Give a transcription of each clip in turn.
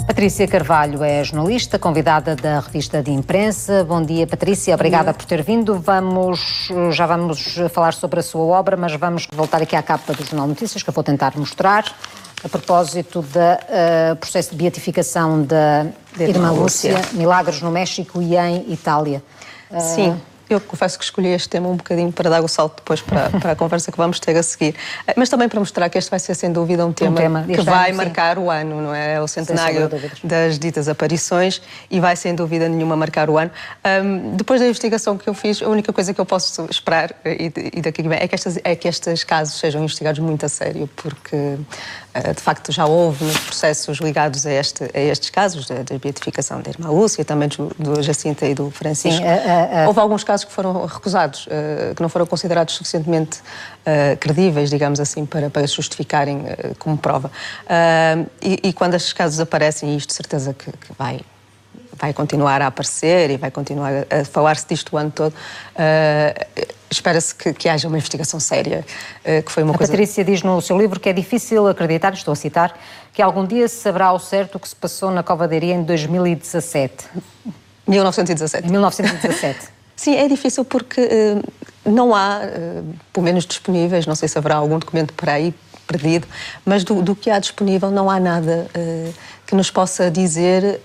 Patrícia Carvalho é jornalista, convidada da revista de imprensa. Bom dia, Patrícia. Obrigada por ter vindo. Já vamos falar sobre a sua obra, mas vamos voltar aqui à capa do Jornal Notícias, que eu vou tentar mostrar, a propósito do processo de beatificação da Irmã Lúcia, Milagres no México e em Itália. Sim. Eu confesso que escolhi este tema um bocadinho para dar o salto depois para a conversa que vamos ter a seguir. Mas também para mostrar que este vai ser, sem dúvida, um tema que vai marcar o ano, não é? É o centenário das ditas aparições e vai, sem dúvida nenhuma, marcar o ano. Depois da investigação que eu fiz, a única coisa que eu posso esperar, e daqui que vem, é que estes casos sejam investigados muito a sério, porque, de facto, já houve nos processos ligados a estes casos, da beatificação da Irmã Lúcia, também do Jacinta e do Francisco. Houve alguns casos que foram recusados, que não foram considerados suficientemente credíveis, digamos assim, para justificarem como prova. E quando estes casos aparecem, e isto de certeza que vai continuar a aparecer e vai continuar a falar-se disto o ano todo, espera-se que haja uma investigação séria, que foi uma coisa... Patrícia diz no seu livro que é difícil acreditar, estou a citar, que algum dia se saberá ao certo o que se passou na Cova da Iria em 2017. 1917. Em 1917. Sim, é difícil porque não há, pelo menos disponíveis, não sei se haverá algum documento por aí perdido, mas do que há disponível não há nada que nos possa dizer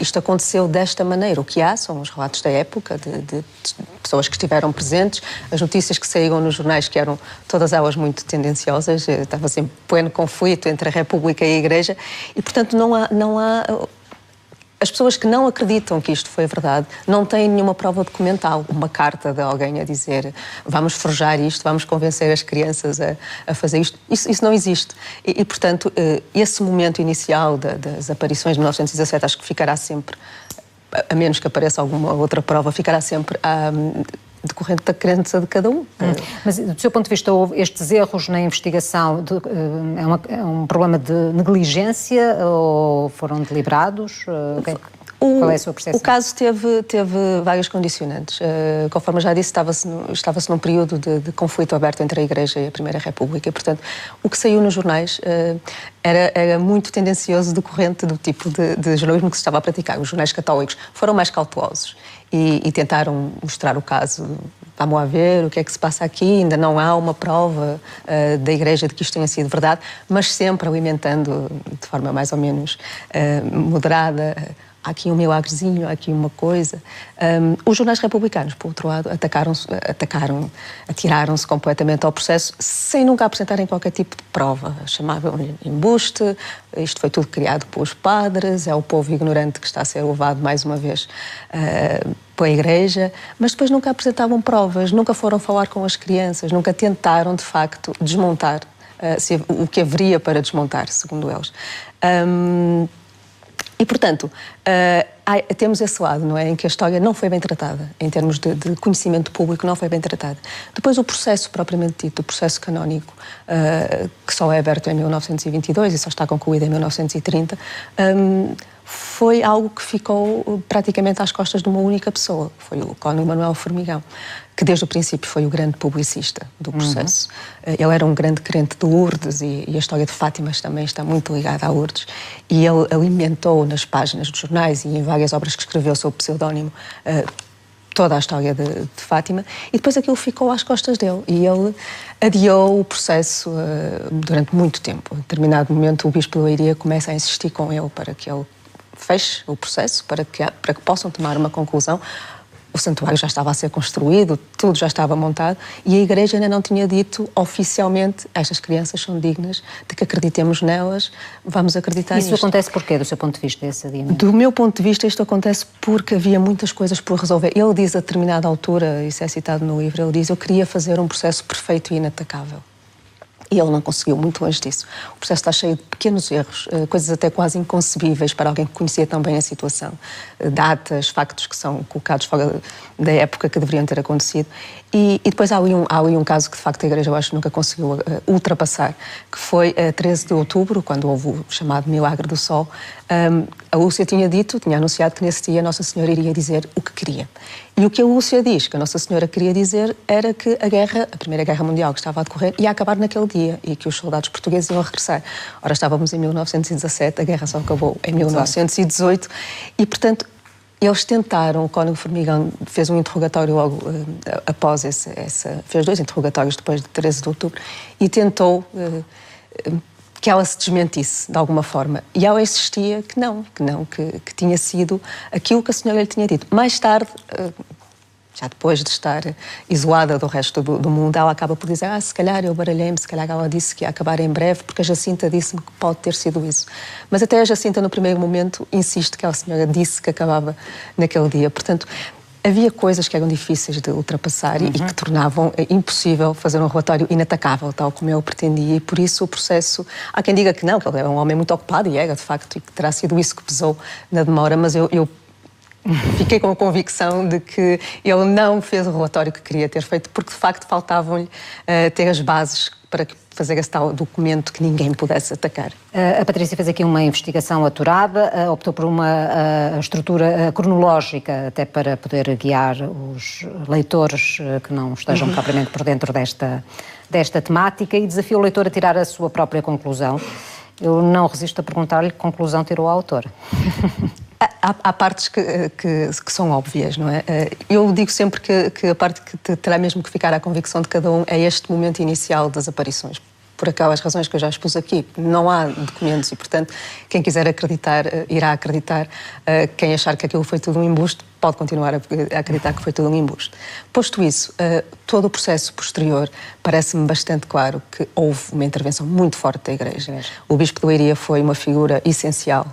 isto aconteceu desta maneira. O que há são os relatos da época, de pessoas que estiveram presentes, as notícias que saíram nos jornais, que eram todas elas muito tendenciosas, estava sempre pleno conflito entre a República e a Igreja, e portanto não há as pessoas que não acreditam que isto foi verdade não têm nenhuma prova documental, uma carta de alguém a dizer vamos forjar isto, vamos convencer as crianças a fazer isto. Isso não existe. E portanto, esse momento inicial das aparições de 1917 acho que ficará sempre, a menos que apareça alguma outra prova, ficará sempre decorrente da crença de cada um. Mas, do seu ponto de vista, houve estes erros na investigação? É um problema de negligência ou foram deliberados? Qual é a sua percepção? O caso teve vários condicionantes. Conforme já disse, estava-se num período de conflito aberto entre a Igreja e a Primeira República. E, portanto, o que saiu nos jornais era muito tendencioso, decorrente do tipo de jornalismo que se estava a praticar. Os jornais católicos foram mais cautelosos e tentaram mostrar o caso. Vamos lá ver o que é que se passa aqui, ainda não há uma prova da Igreja de que isto tenha sido verdade, mas sempre alimentando de forma mais ou menos moderada. Há aqui um milagrezinho, há aqui uma coisa. Os jornais republicanos, por outro lado, atiraram-se completamente ao processo sem nunca apresentarem qualquer tipo de prova. Chamavam-lhe embuste, isto foi tudo criado pelos padres, é o povo ignorante que está a ser levado mais uma vez pela Igreja, mas depois nunca apresentavam provas, nunca foram falar com as crianças, nunca tentaram, de facto, desmontar o que haveria para desmontar, segundo eles. E, portanto, temos esse lado, não é? Em que a história não foi bem tratada, em termos de conhecimento público, não foi bem tratada. Depois, o processo propriamente dito, o processo canónico, que só é aberto em 1922 e só está concluído em 1930, foi algo que ficou praticamente às costas de uma única pessoa, foi o Cônego Manuel Formigão, que desde o princípio foi o grande publicista do processo. Ele era um grande crente de Lourdes e a história de Fátima também está muito ligada a Lourdes. E ele alimentou nas páginas dos jornais e em várias obras que escreveu sob pseudónimo toda a história de Fátima, e depois aquilo ficou às costas dele. E ele adiou o processo durante muito tempo. Em determinado momento, o Bispo de Leiria começa a insistir com ele para que ele feche o processo, para que possam tomar uma conclusão. O santuário já estava a ser construído, tudo já estava montado e a Igreja ainda não tinha dito oficialmente estas crianças são dignas de que acreditemos nelas, vamos acreditar nisto. Isso acontece porquê, do seu ponto de vista, esse adiamento? Do meu ponto de vista, isto acontece porque havia muitas coisas por resolver. Ele diz a determinada altura, isso é citado no livro, ele diz: eu queria fazer um processo perfeito e inatacável. E ele não conseguiu, muito longe disso. O processo está cheio de pequenos erros, coisas até quase inconcebíveis para alguém que conhecia tão bem a situação. Datas, factos que são colocados fora da época que deveriam ter acontecido. E depois há ali um caso que, de facto, a Igreja, eu acho, nunca conseguiu ultrapassar, que foi a 13 de outubro, quando houve o chamado Milagre do Sol. A Lúcia tinha anunciado que nesse dia Nossa Senhora iria dizer o que queria. E E o que a Lúcia diz, que a Nossa Senhora queria dizer, era que a Primeira Guerra Mundial que estava a decorrer ia acabar naquele dia e que os soldados portugueses iam regressar. Ora, estávamos em 1917, a guerra só acabou em 1918 e, portanto, eles tentaram, o Cónigo Formigão fez um interrogatório logo após fez 2 interrogatórios depois de 13 de outubro e tentou que ela se desmentisse de alguma forma. E ela insistia que tinha sido aquilo que a senhora lhe tinha dito. Mais tarde, já depois de estar isolada do resto do mundo, ela acaba por dizer, se calhar eu baralhei-me, se calhar ela disse que ia acabar em breve, porque a Jacinta disse-me que pode ter sido isso. Mas até a Jacinta, no primeiro momento, insiste que a senhora disse que acabava naquele dia. Portanto, havia coisas que eram difíceis de ultrapassar e que tornavam impossível fazer um relatório inatacável, tal como eu pretendia, e por isso o processo... Há quem diga que não, que ele era um homem muito ocupado, e era, de facto, e que terá sido isso que pesou na demora, mas eu fiquei com a convicção de que ele não fez o relatório que queria ter feito, porque de facto faltavam-lhe ter as bases para fazer esse tal documento que ninguém pudesse atacar. A Patrícia fez aqui uma investigação aturada, optou por uma estrutura cronológica, até para poder guiar os leitores que não estejam propriamente por dentro desta temática, e desafia o leitor a tirar a sua própria conclusão. Eu não resisto a perguntar-lhe que conclusão tirou a autora. Há partes que são óbvias, não é? Eu digo sempre que a parte que terá mesmo que ficar à convicção de cada um é este momento inicial das aparições. Por aquelas razões que eu já expus aqui. Não há documentos e, portanto, quem quiser acreditar, irá acreditar. Quem achar que aquilo foi tudo um embuste, pode continuar a acreditar que foi tudo um embuste. Posto isso, todo o processo posterior parece-me bastante claro que houve uma intervenção muito forte da Igreja. O Bispo de Leiria foi uma figura essencial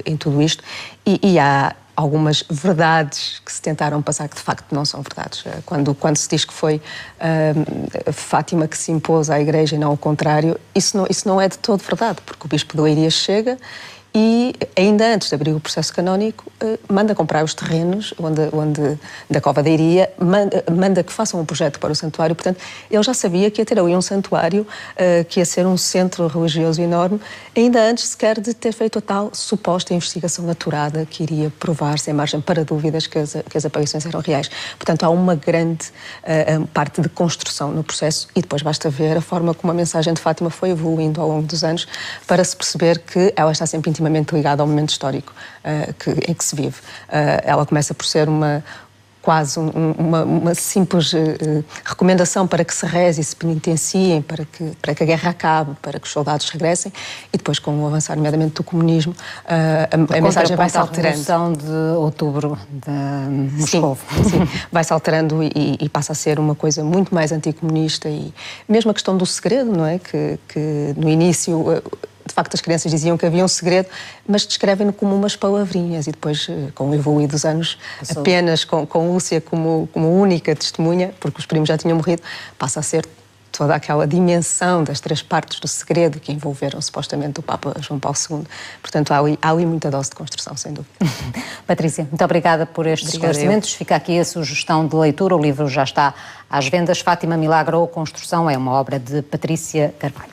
em tudo isto e há algumas verdades que se tentaram passar que de facto não são verdades. Quando se diz que foi Fátima que se impôs à Igreja e não o contrário, isso não é de todo verdade, porque o Bispo de Leiria chega e, ainda antes de abrir o processo canónico, manda comprar os terrenos da Cova da Iria, manda que façam um projeto para o santuário. Portanto, ele já sabia que ia ter ali um santuário, que ia ser um centro religioso enorme, ainda antes sequer de ter feito a tal suposta investigação aturada que iria provar, sem margem para dúvidas, que as aparições eram reais. Portanto, há uma grande parte de construção no processo e depois basta ver a forma como a mensagem de Fátima foi evoluindo ao longo dos anos para se perceber que ela está sempre intimamente ligada ao momento histórico em que se vive. Ela começa por ser quase uma simples recomendação para que se reze e se penitenciem, para que a guerra acabe, para que os soldados regressem, e depois, com o avançar, nomeadamente, do comunismo, a mensagem vai-se alterando. A Revolução de Outubro de Moscou. Sim, vai-se alterando e passa a ser uma coisa muito mais anticomunista, e mesmo a questão do segredo, não é? Que no início... De facto, as crianças diziam que havia um segredo, mas descrevem-no como umas palavrinhas, e depois, com o evoluir dos anos, apenas com Lúcia como única testemunha, porque os primos já tinham morrido, passa a ser toda aquela dimensão das 3 partes do segredo que envolveram supostamente o Papa João Paulo II. Portanto, há ali muita dose de construção, sem dúvida. Patrícia, muito obrigada por estes esclarecimentos. Fica aqui a sugestão de leitura. O livro já está às vendas. Fátima, Milagre ou Construção é uma obra de Patrícia Carvalho.